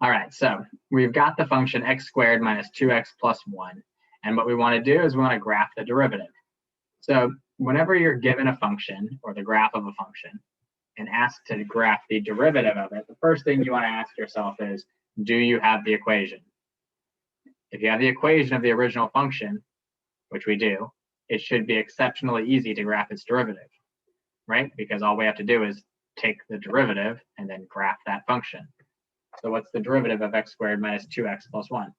All right, so we've got the function x squared minus 2x plus 1. And what we want to do is we want to graph the derivative. So whenever you're given a function or the graph of a function and asked to graph the derivative of it, the first thing you want to ask yourself is, do you have the equation? If you have the equation of the original function, which we do, it should be exceptionally easy to graph its derivative, right? Because all we have to do is take the derivative and then graph that function. So what's the derivative of x squared minus 2x plus 1?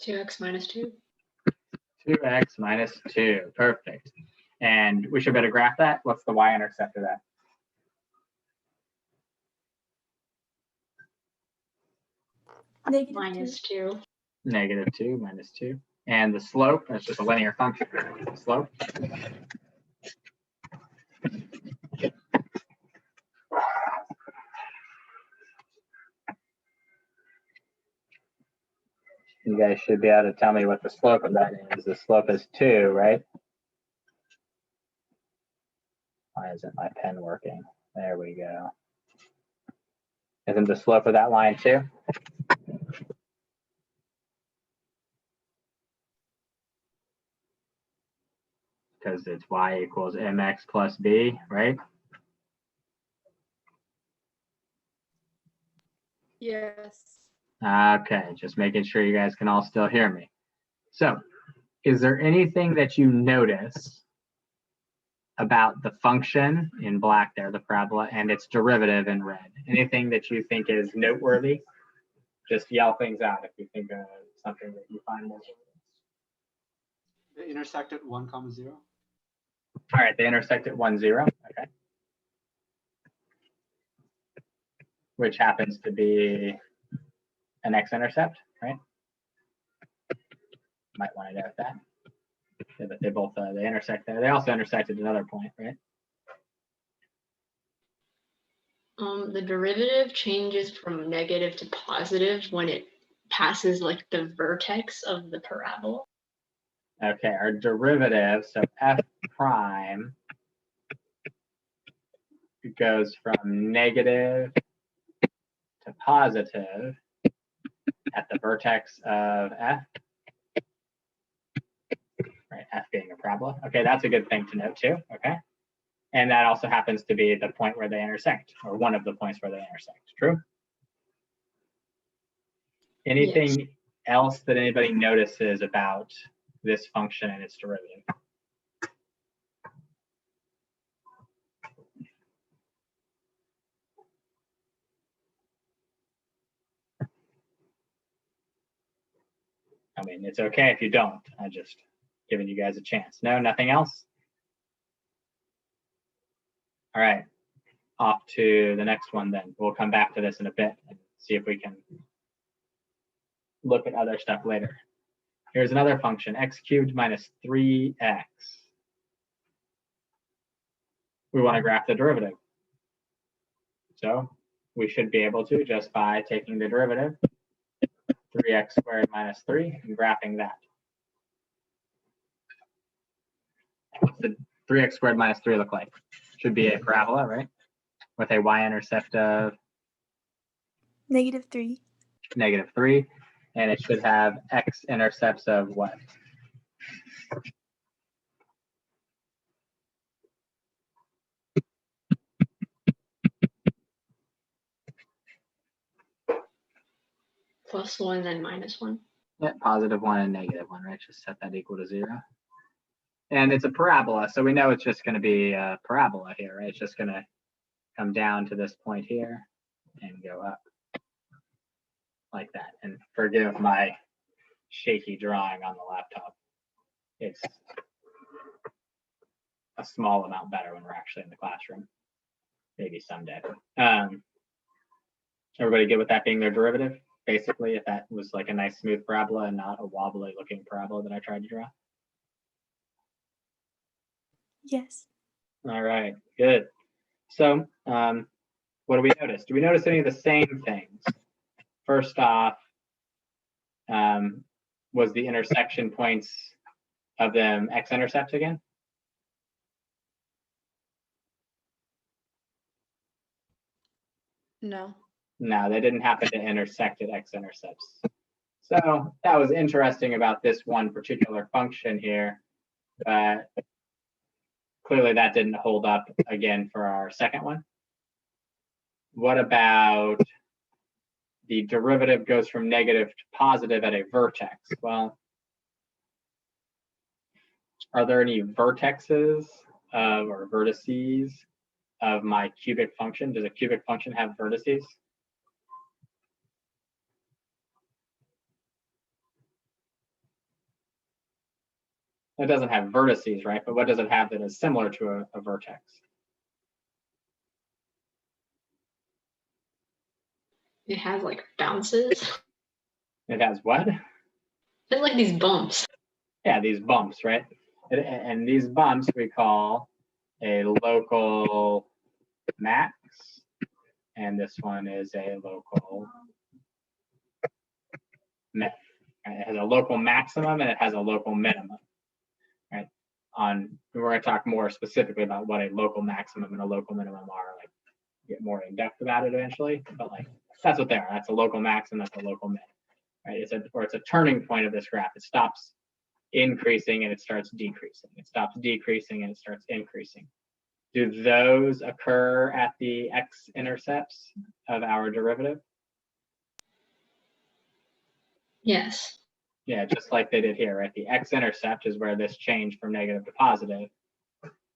2x minus 2. 2x minus 2. Perfect. And we should better graph that. What's the y-intercept of that? -2. -2 minus 2. And the slope, that's just a linear function. Slope. You guys should be able to tell me what the slope of that is. The slope is 2, right? Why isn't my pen working? There we go. Isn't the slope of that line 2? Because it's y equals mx plus b, right? Yes. Okay, just making sure you guys can all still hear me. So, is there anything that you notice about the function in black there, the parabola, and its derivative in red? Anything that you think is noteworthy? Just yell things out if you think of something that you find noteworthy. They intersect at 1, 0. All right, they intersect at 1, 0. Okay. Which happens to be an X-intercept, right? Might want to note that. Yeah, but they both they intersect there. They also intersect at another point, right? The derivative changes from negative to positive when it passes like the vertex of the parabola. Okay, our derivative, so f prime goes from negative to positive at the vertex of f, right? F being a parabola. Okay, that's a good thing to note too. Okay, and that also happens to be the point where they intersect, or one of the points where they intersect. True. Anything else that anybody notices about this function and its derivative? I mean, it's okay if you don't. I'm just giving you guys a chance. No, nothing else? All right, off to the next one then. We'll come back to this in a bit and see if we can look at other stuff later. Here's another function, x cubed minus 3x. We want to graph the derivative. So we should be able to just by taking the derivative, 3x squared minus 3, and graphing that. What's the 3x squared minus 3 look like? Should be a parabola, right? With a y-intercept of -3. -3. And it should have x-intercepts of what? +1 and -1. Yeah, +1 and -1, right? Just set that equal to 0. And it's a parabola, so we know it's just going to be a parabola here, right? It's just going to come down to this point here and go up like that. And forgive my shaky drawing on the laptop. It's a small amount better when we're actually in the classroom. Maybe someday. Everybody good with that being their derivative? Basically, if that was like a nice smooth parabola and not a wobbly looking parabola that I tried to draw. Yes. All right, good. So what do we notice? Do we notice any of the same things? First off, was the intersection points of them x-intercepts again? No. No, they didn't happen to intersect at X-intercepts. So that was interesting about this one particular function here, but clearly that didn't hold up again for our second one. What about the derivative goes from negative to positive at a vertex? Well, are there any vertexes or vertices of my cubic function? Does a cubic function have vertices? It doesn't have vertices, right? But what does it have that is similar to a vertex? It has like bounces. It has what? It's like these bumps. Yeah, these bumps, right? And these bumps we call a local max, and this one is a local min. It has a local maximum and it has a local minimum, right? We're going to talk more specifically about what a local maximum and a local minimum are, like get more in depth about it eventually, but like that's what they are. That's a local max and that's a local min, right? It's a turning point of this graph. It stops increasing and it starts decreasing. It stops decreasing and it starts increasing. Do those occur at the x-intercepts of our derivative? Yes. Yeah, just like they did here, right? The x-intercept is where this changed from negative to positive,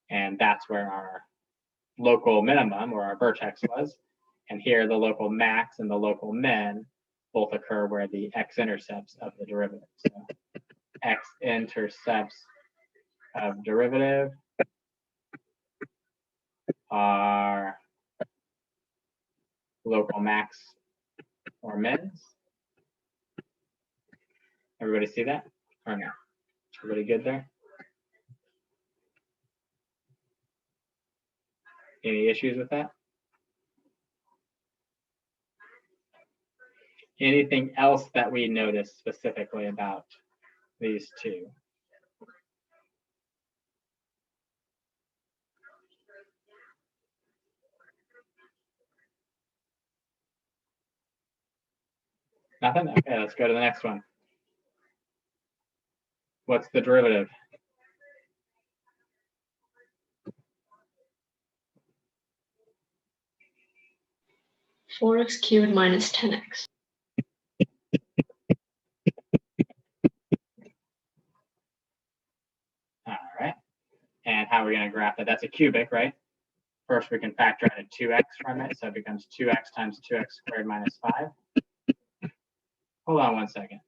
and that's where our local minimum or our vertex was. And here the local max and the local min both occur where the x-intercepts of the derivative. So x-intercepts of derivative are local max or mins. Everybody see that or no? Everybody good there? Any issues with that? Anything else that we noticed specifically about these two? Nothing? Okay, let's go to the next one. What's the derivative? (4x cubed minus 10x). All right. And how are we going to graph that? That's a cubic, right? First, we can factor out a 2x from it. So it becomes 2x times 2x squared minus 5. Hold on one second.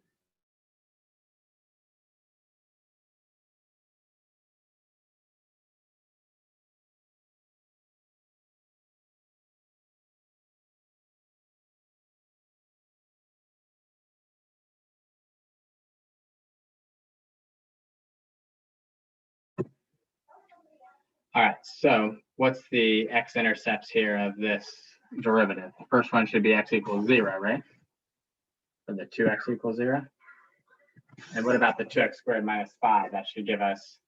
All right, so what's the x-intercepts here of this derivative? The first one should be x equals 0, right? For the 2x equals 0. And what about the 2x squared minus 5? That should give us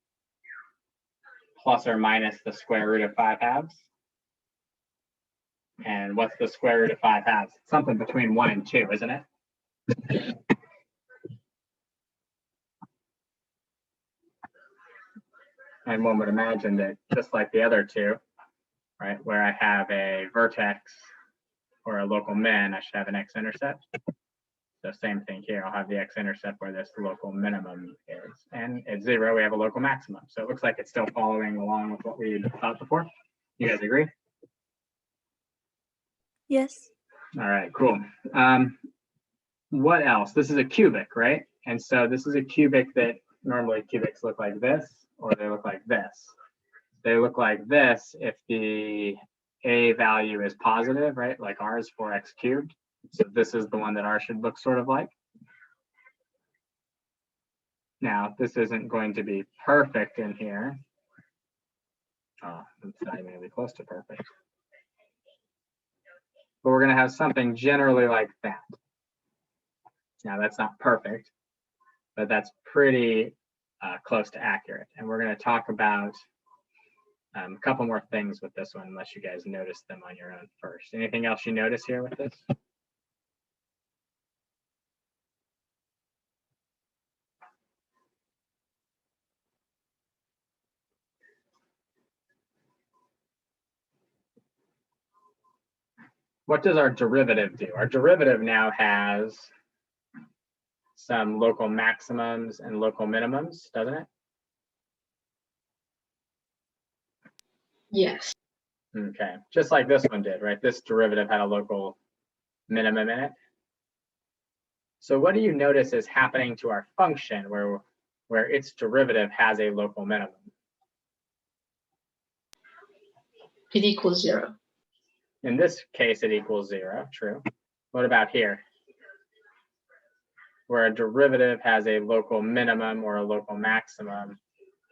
plus or minus the square root of 5 halves. And what's the square root of 5 halves? It's something between 1 and 2, isn't it? And one would imagine that just like the other two, right, where I have a vertex or a local min, I should have an x-intercept. So same thing here, I'll have the x-intercept where this local minimum is. And at 0, we have a local maximum. So it looks like it's still following along with what we thought before. You guys agree? Yes. All right, cool. What else? This is a cubic, right? And so this is a cubic that normally cubics look like this, or they look like this. They look like this if the a value is positive, right? Like ours, 4x cubed. So this is the one that ours should look sort of like. Now, this isn't going to be perfect in here. Oh, it's not even going to be close to perfect. But we're going to have something generally like that. Now, that's not perfect, but that's pretty close to accurate. And we're going to talk about A couple more things with this one, unless you guys notice them on your own first. Anything else you notice here with this? What does our derivative do? Our derivative now has some local maximums and local minimums, doesn't it? Yes. Okay, just like this one did, right? This derivative had a local minimum in it. So what do you notice is happening to our function where its derivative has a local minimum? It equals 0. In this case, it equals 0, true. What about here? Where a derivative has a local minimum or a local maximum.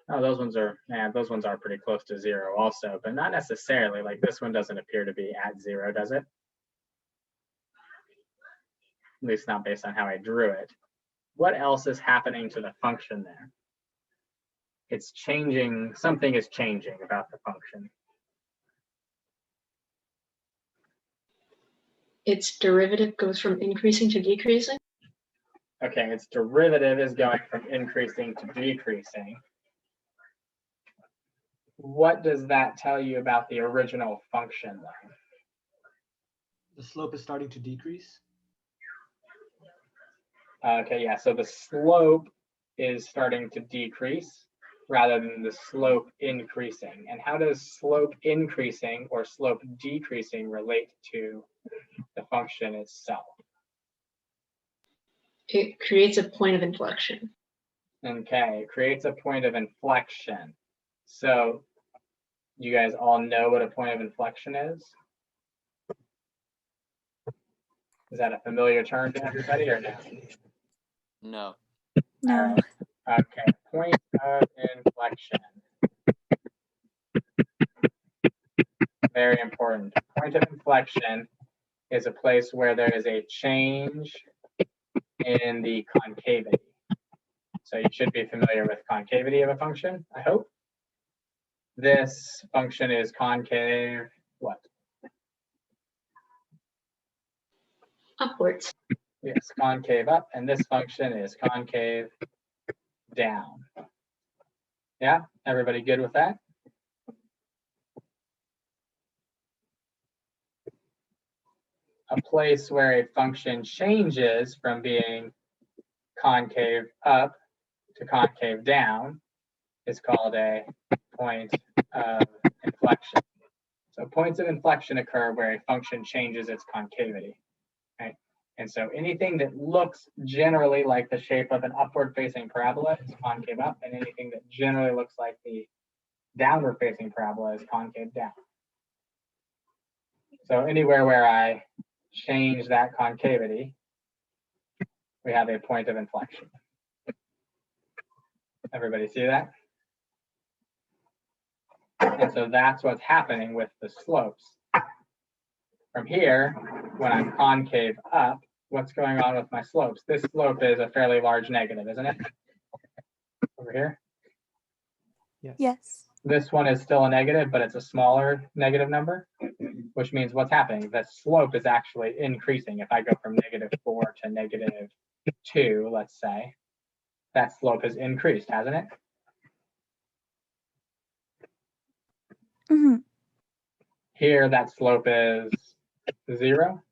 Oh, those ones are pretty close to 0 also, but not necessarily. Like this one doesn't appear to be at 0, does it? At least not based on how I drew it. What else is happening to the function there? It's changing, something is changing about the function. Its derivative goes from increasing to decreasing? Okay, its derivative is going from increasing to decreasing. What does that tell you about the original function then? The slope is starting to decrease. Okay, yeah, so the slope is starting to decrease rather than the slope increasing. And how does slope increasing or slope decreasing relate to the function itself? It creates a point of inflection. Okay, it creates a point of inflection. So you guys all know what a point of inflection is? Is that a familiar term to everybody or no? No. No. Okay, point of inflection. Very important. Point of inflection is a place where there is a change in the concavity. So you should be familiar with concavity of a function, I hope. This function is concave, what? Upwards. Yes, concave up, and this function is concave down. Yeah, everybody good with that? A place where a function changes from being concave up to concave down is called a point of inflection. So points of inflection occur where a function changes its concavity. Right? And so anything that looks generally like the shape of an upward facing parabola is concave up, and anything that generally looks like the downward facing parabola is concave down. So anywhere where I change that concavity, we have a point of inflection. Everybody see that? And so that's what's happening with the slopes. From here, when I'm concave up, what's going on with my slopes? This slope is a fairly large negative, isn't it? Over here. Yes. This one is still a negative, but it's a smaller negative number, which means what's happening? The slope is actually increasing. If I go from -4 to -2, let's say, that slope has increased, hasn't it? Mm-hmm. Here, that slope is 0.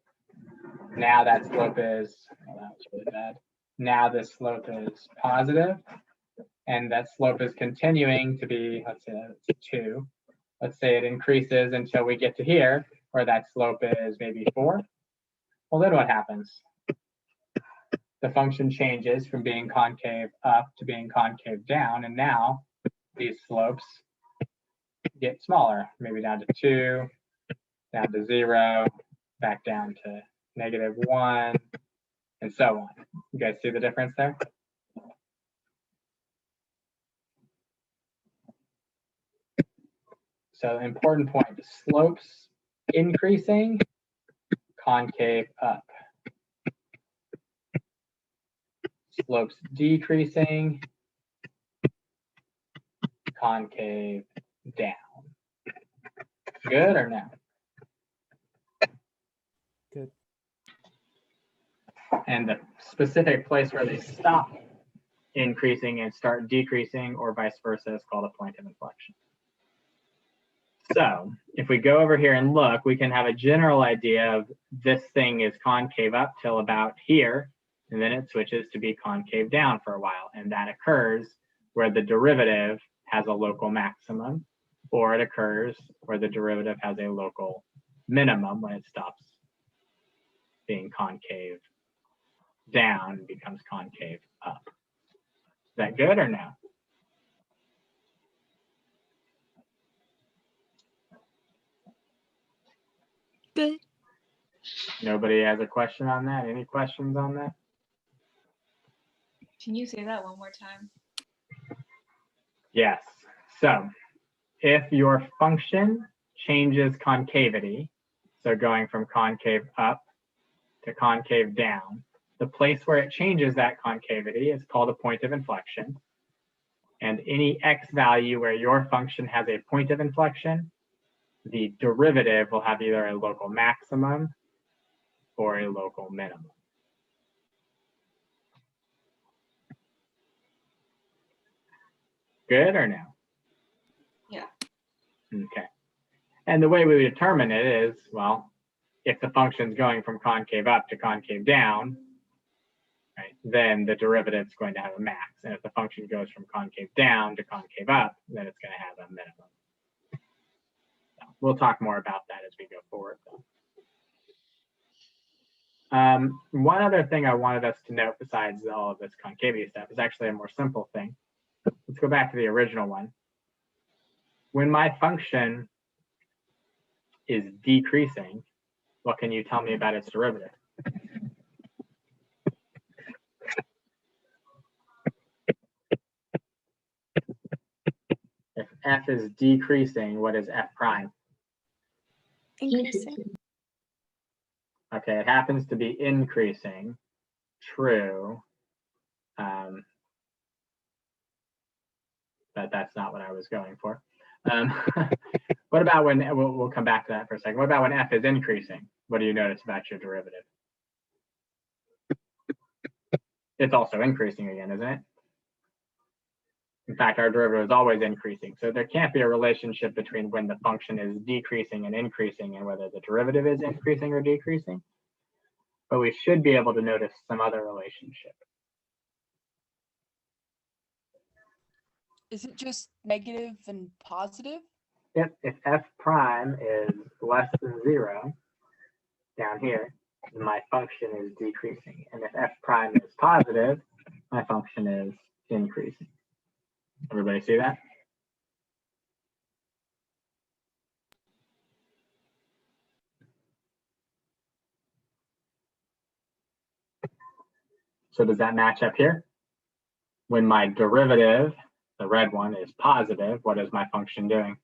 Now that slope is, oh, that was really bad. Now this slope is positive, and that slope is continuing to be, let's say that's 2. Let's say it increases until we get to here, where that slope is maybe 4. Well, then what happens? The function changes from being concave up to being concave down, and now these slopes get smaller, maybe down to 2, down to 0, back down to -1, and so on. You guys see the difference there? So important point, slopes increasing, concave up. Slopes decreasing, concave down. Good or no? Good. And the specific place where they stop increasing and start decreasing or vice versa is called a point of inflection. So if we go over here and look, we can have a general idea of this thing is concave up till about here, and then it switches to be concave down for a while. And that occurs where the derivative has a local maximum, or it occurs where the derivative has a local minimum when it stops being concave down and becomes concave up. Is that good or no? Good. Nobody has a question on that? Any questions on that? Can you say that one more time? Yes. So if your function changes concavity, so going from concave up to concave down, the place where it changes that concavity is called a point of inflection. And any x value where your function has a point of inflection, the derivative will have either a local maximum or a local minimum. Good or no? Yeah. Okay. And the way we determine it is, well, if the function's going from concave up to concave down, right, then the derivative is going to have a max. And if the function goes from concave down to concave up, then it's going to have a minimum. So we'll talk more about that as we go forward, though. One other thing I wanted us to note besides all of this concavity stuff is actually a more simple thing. Let's go back to the original one. When my function is decreasing, what can you tell me about its derivative? If f is decreasing, what is f prime? Increasing. Okay, it happens to be increasing. True. But that's not what I was going for. What about when, we'll come back to that for a second. What about when f is increasing? What do you notice about your derivative? It's also increasing again, isn't it? In fact, our derivative is always increasing. So there can't be a relationship between when the function is decreasing and increasing and whether the derivative is increasing or decreasing. But we should be able to notice some other relationship. Is it just negative and positive? Yep, if f prime is less than 0 down here, then my function is decreasing. And if f prime is positive, my function is increasing. Everybody see that? So does that match up here? When my derivative, the red one, is positive, what is my function doing?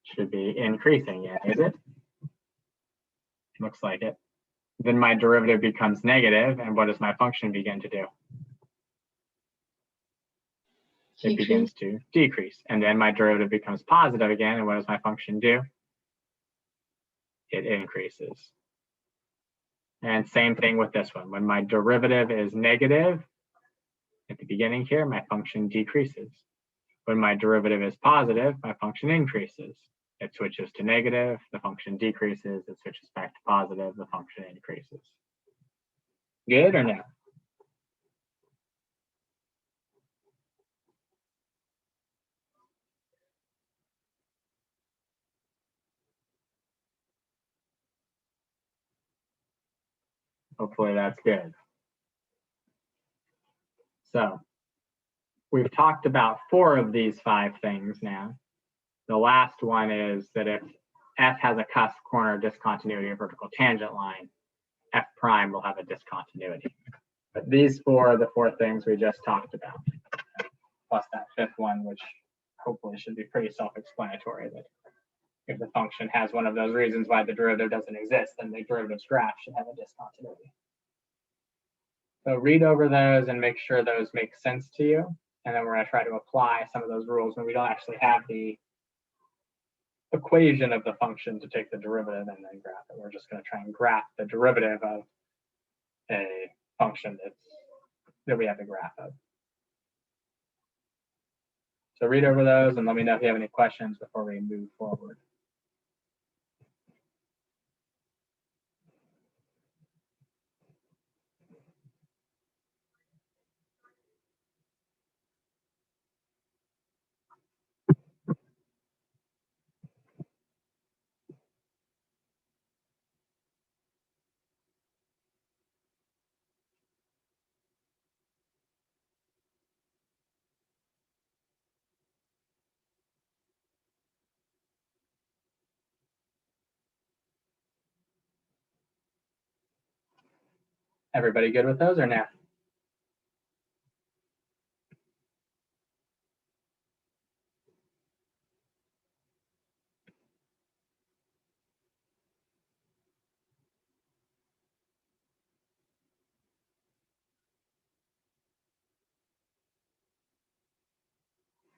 Should be increasing, yeah, is it? Looks like it. Then my derivative becomes negative, and what does my function begin to do? It begins to decrease. And then my derivative becomes positive again, and what does my function do? It increases. And same thing with this one. When my derivative is negative, at the beginning here, my function decreases. When my derivative is positive, my function increases. It switches to negative, the function decreases. It switches back to positive, the function increases. Good or no? Hopefully that's good. So we've talked about 4 of these 5 things now. The last one is that if f has a cusp, corner, discontinuity, or vertical tangent line, f prime will have a discontinuity. But these 4 are the 4 things we just talked about, plus that 5th one, which hopefully should be pretty self-explanatory, that if the function has one of those reasons why the derivative doesn't exist, then the derivative's graph should have a discontinuity. So read over those and make sure those make sense to you. And then we're going to try to apply some of those rules when we don't actually have the equation of the function to take the derivative and then graph it. We're just going to try and graph the derivative of a function that we have the graph of. So read over those and let me know if you have any questions before we move forward. Everybody good with those or no? It's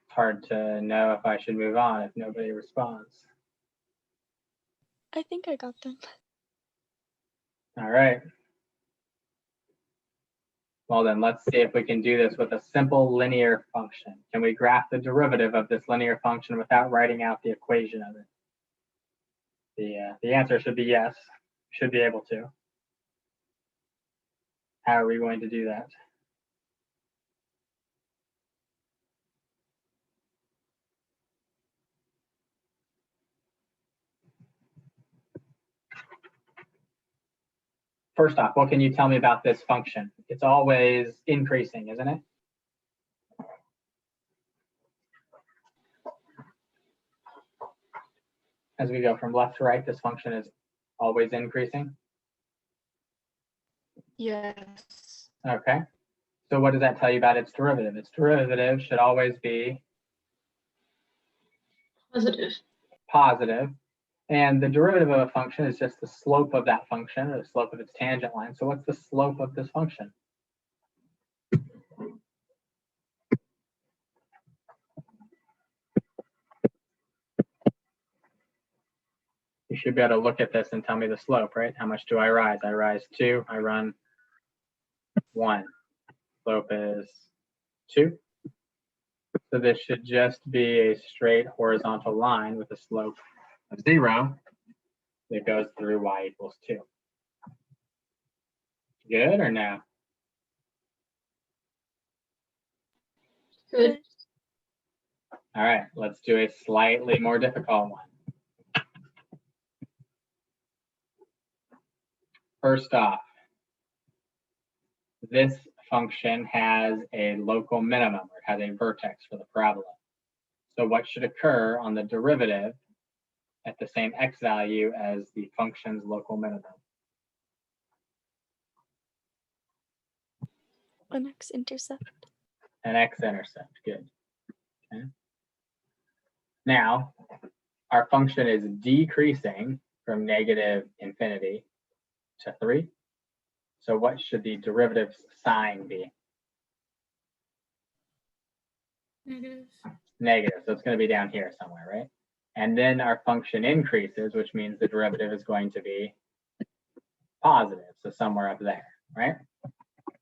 hard to know if I should move on if nobody responds. I think I got them. All right. Well then, let's see if we can do this with a simple linear function. Can we graph the derivative of this linear function without writing out the equation of it? The answer should be yes. Should be able to. How are we going to do that? First off, what can you tell me about this function? It's always increasing, isn't it? As we go from left to right, this function is always increasing. Yes. Okay. So what does that tell you about its derivative? Its derivative should always be Positive. positive. And the derivative of a function is just the slope of that function, or the slope of its tangent line. So what's the slope of this function? You should be able to look at this and tell me the slope, right? How much do I rise? I rise 2, I run 1. Slope is 2. So this should just be a straight horizontal line with a slope of 0 that goes through y equals 2. Good or no? Good. All right, let's do a slightly more difficult one. First off, this function has a local minimum, or has a vertex for the parabola. So what should occur on the derivative at the same x value as the function's local minimum? An x-intercept. An x-intercept, good. Okay. Now, our function is decreasing from negative infinity to 3. So what should the derivative's sign be? Negative. Negative, so it's going to be down here somewhere, right? And then our function increases, which means the derivative is going to be positive, so somewhere up there, right?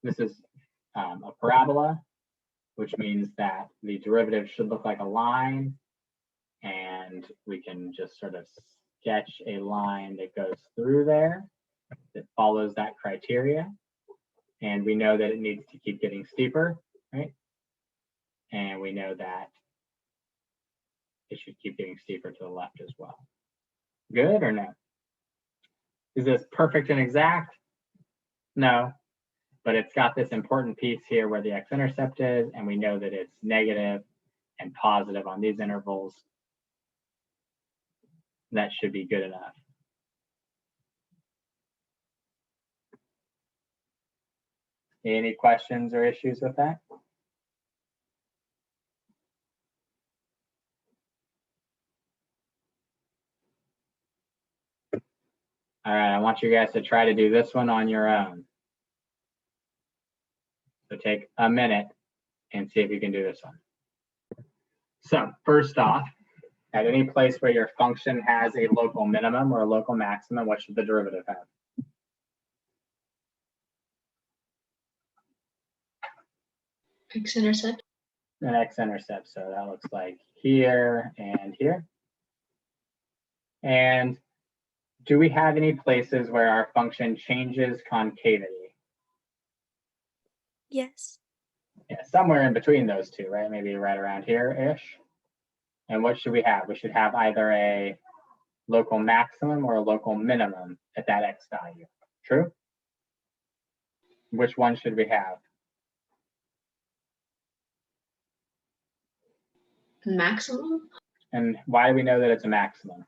This is a parabola, which means that the derivative should look like a line, and we can just sort of sketch a line that goes through there that follows that criteria. And we know that it needs to keep getting steeper, right? And we know that it should keep getting steeper to the left as well. Good or no? Is this perfect and exact? No, but it's got this important piece here where the x-intercept is, and we know that it's negative and positive on these intervals. That should be good enough. Any questions or issues with that? All right, I want you guys to try to do this one on your own. So take a minute and see if you can do this one. So first off, at any place where your function has a local minimum or a local maximum, what should the derivative have? X-intercept. An x-intercept. So that looks like here and here. And do we have any places where our function changes concavity? Yes. Yeah, somewhere in between those two, right? Maybe right around here-ish. And what should we have? We should have either a local maximum or a local minimum at that x value. True? Which one should we have? Maximum? And why do we know that it's a maximum?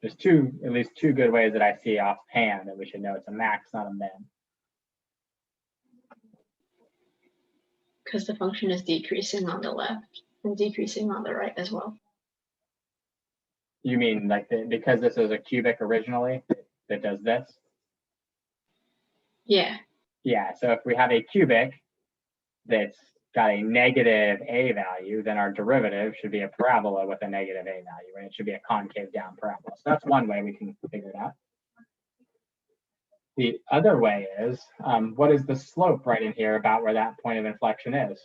There's at least two good ways that I see offhand that we should know it's a max, not a min. Because the function is decreasing on the left and decreasing on the right as well. You mean like because this is a cubic originally that does this? Yeah. Yeah, so if we have a cubic that's got a negative a value, then our derivative should be a parabola with a negative a value, right? It should be a concave down parabola. So that's one way we can figure it out. The other way is, what is the slope right in here about where that point of inflection is?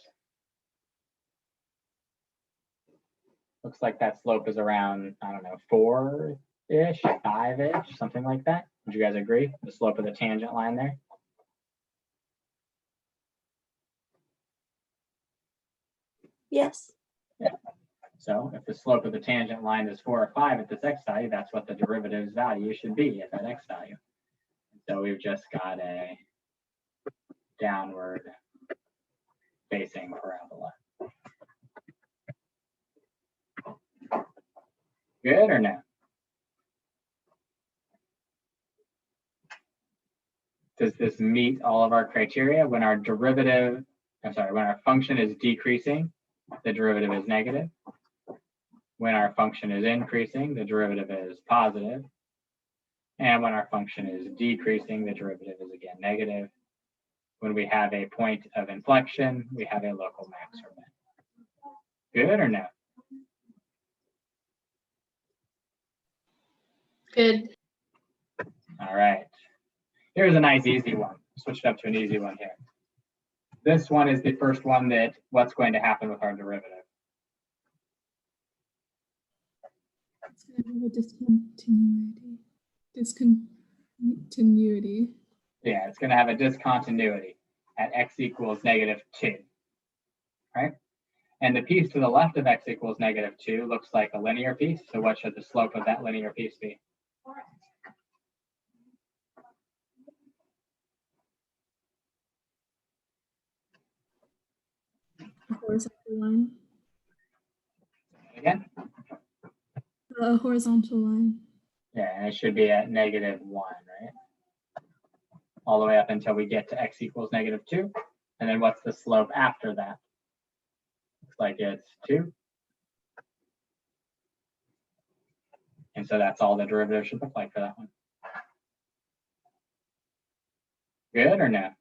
Looks like that slope is around, I don't know, 4-ish, 5-ish, something like that. Would you guys agree? The slope of the tangent line there? Yes. Yeah. So if the slope of the tangent line is 4 or 5 at this x value, that's what the derivative's value should be at that x value. So we've just got a downward facing parabola. Good or no? Does this meet all of our criteria? When our when our function is decreasing, the derivative is negative. When our function is increasing, the derivative is positive. And when our function is decreasing, the derivative is again negative. When we have a point of inflection, we have a local max or min. Good or no? Good. All right. Here's a nice easy one. Switch it up to an easy one here. This one is the first one that what's going to happen with our derivative. It's going to have a discontinuity. Yeah, it's going to have a discontinuity at x equals -2, right? And the piece to the left of x equals -2 looks like a linear piece. So what should the slope of that linear piece be? A horizontal line. Again? A horizontal line. Yeah, and it should be at -1, right? All the way up until we get to x equals -2. And then what's the slope after that? Looks like it's 2. And so that's all the derivative should look like for that one. Good or no?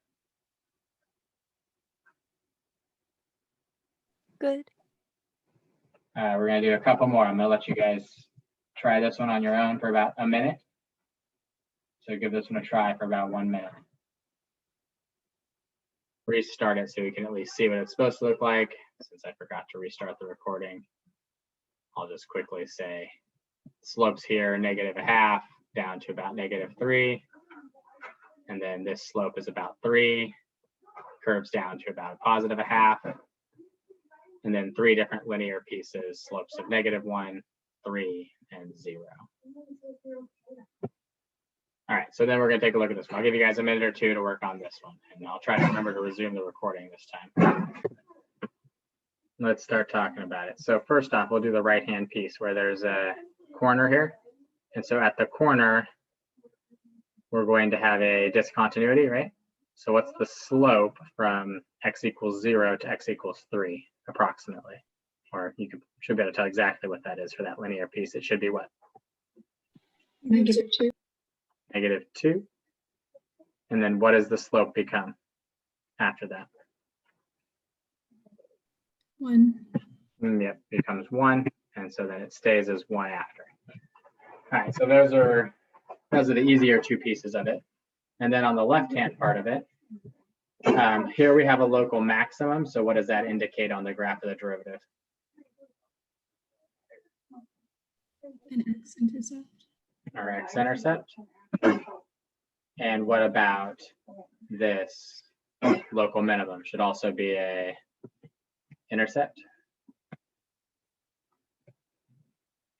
Good. We're going to do a couple more. I'm going to let you guys try this one on your own for about a minute. So give this one a try for about 1 minute. Restart it so we can at least see what it's supposed to look like. Since I forgot to restart the recording, I'll just quickly say slopes here -0.5 down to about -3. And then this slope is about 3, curves down to about +0.5. And then 3 different linear pieces, slopes of -1, 3, and 0. All right, so then we're going to take a look at this one. I'll give you guys a minute or two to work on this one, and I'll try to remember to resume the recording this time. Let's start talking about it. So first off, we'll do the right-hand piece where there's a corner here. And so at the corner, we're going to have a discontinuity, right? So what's the slope from x equals 0 to x equals 3, approximately? Or you should be able to tell exactly what that is for that linear piece. It should be what? -2. -2. And then what does the slope become after that? 1. Yep, becomes 1, and so then it stays as 1 after. All right, so those are the easier two pieces of it. And then on the left-hand part of it, here we have a local maximum. So what does that indicate on the graph of the derivative? An x-intercept. Our x-intercept. And what about this local minimum? Should also be a intercept.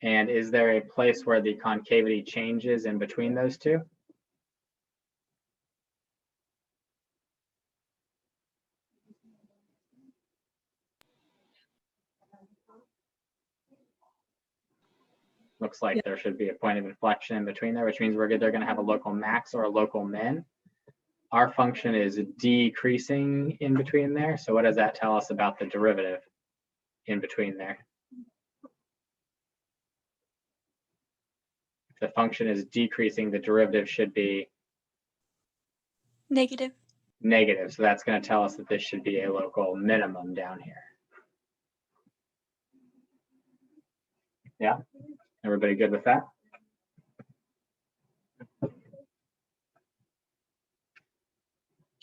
And is there a place where the concavity changes in between those two? Looks like there should be a point of inflection in between there, which means they're going to have a local max or a local min. Our function is decreasing in between there. So what does that tell us about the derivative in between there? If the function is decreasing, the derivative should be Negative. negative. So that's going to tell us that this should be a local minimum down here. Yeah, everybody good with that?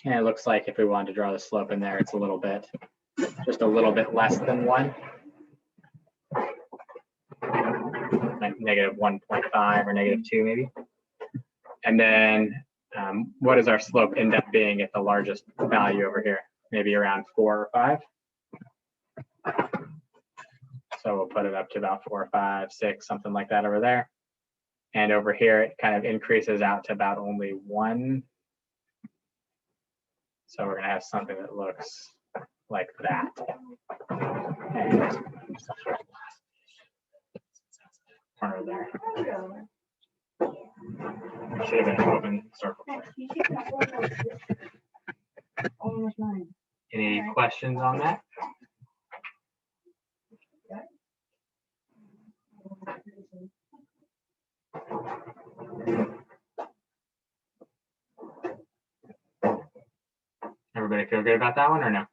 And it looks like if we wanted to draw the slope in there, it's a little bit, just a little bit less than 1. Like negative 1.5 or negative 2 maybe. And then what does our slope end up being at the largest value over here? Maybe around 4 or 5. So we'll put it up to about 4 or 5, 6, something like that over there. And over here, it kind of increases out to about only 1. So we're going to have something that looks like that. And corner there. Should have been an open circle. Any questions on that? Everybody feel good about that one or no?